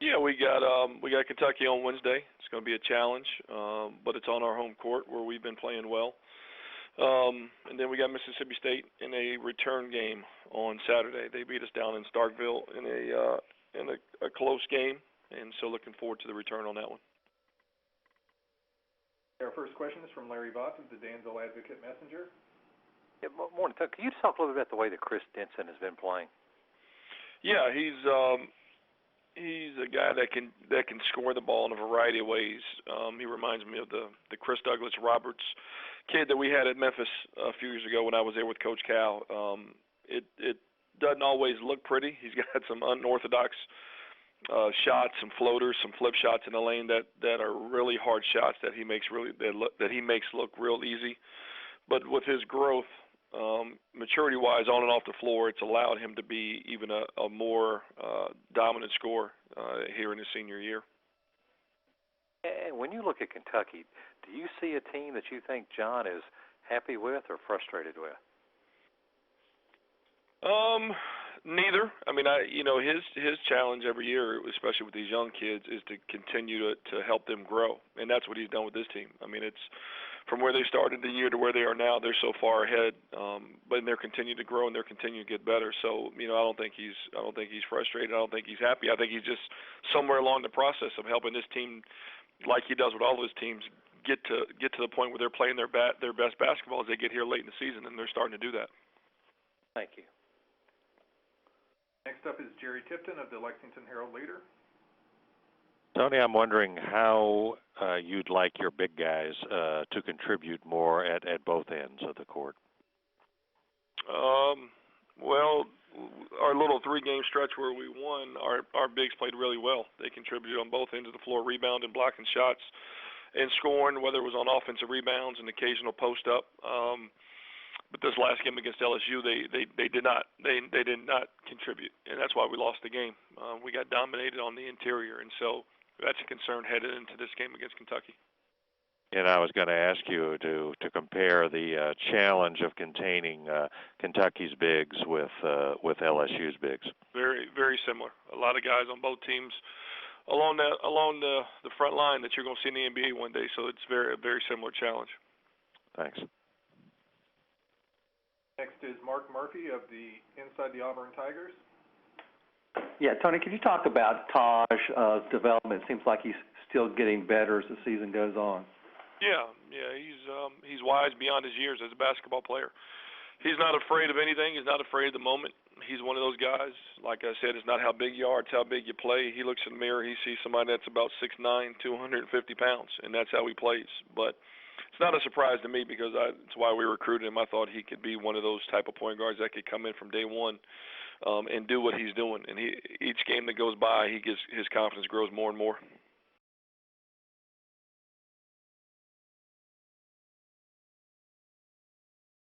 Yeah, we got Kentucky on Wednesday. It's going to be a challenge, but it's on our home court where we've been playing well. And then we got Mississippi State in a return game on Saturday. They beat us down in Starkville in a close game, and so looking forward to the return on that one. Our first question is from Larry Voss of the Danville Advocate Messenger. Yeah, morning. Can you just talk a little bit about the way that Chris Denson has been playing? Yeah, he's a guy that can score the ball in a variety of ways. He reminds me of the Chris Douglas Roberts kid that we had at Memphis a few years ago when I was there with Coach Cal. It doesn't always look pretty. He's got some unorthodox shots, some floaters, some flip shots in the lane that are really hard shots that he makes look real easy. But with his growth, maturity-wise, on and off the floor, it's allowed him to be even a more dominant scorer here in his senior year. And when you look at Kentucky, do you see a team that you think John is happy with or frustrated with? Neither. I mean, his challenge every year, especially with these young kids, is to continue to help them grow, and that's what he's done with this team. I mean, it's from where they started the year to where they are now. They're so far ahead, but they're continuing to grow and they're continuing to get better. So, I don't think he's frustrated. I don't think he's happy. I think he's just somewhere along the process of helping this team, like he does with all of his teams, get to the point where they're playing their best basketball as they get here late in the season, and they're starting to do that. Thank you. Next up is Jerry Tipton of the Lexington Herald-Leader. Tony, I'm wondering how you'd like your big guys to contribute more at both ends of the court. Well, our little three-game stretch where we won, our bigs played really well. They contributed on both ends of the floor, rebounding, blocking shots, and scoring, whether it was on offensive rebounds and occasional post-up. But this last game against LSU, they did not contribute, and that's why we lost the game. We got dominated on the interior, and so that's a concern headed into this game against Kentucky. And I was going to ask you to compare the challenge of containing Kentucky's bigs with LSU's bigs. Very, very similar. A lot of guys on both teams along the front line that you're going to see in the NBA one day. So it's a very similar challenge. Thanks. Next is Mark Murphy of the Inside the Auburn Tigers. Yeah, Tony, could you talk about Taj's development? It seems like he's still getting better as the season goes on. Yeah, he's wise beyond his years as a basketball player. He's not afraid of anything. He's not afraid of the moment. He's one of those guys. Like I said, it's not how big you are, it's how big you play. He looks in the mirror, he sees somebody that's about 6'9", 250 pounds, and that's how he plays. But it's not a surprise to me because it's why we recruited him. I thought he could be one of those type of point guards that could come in from day one and do what he's doing. And each game that goes by, his confidence grows more and more.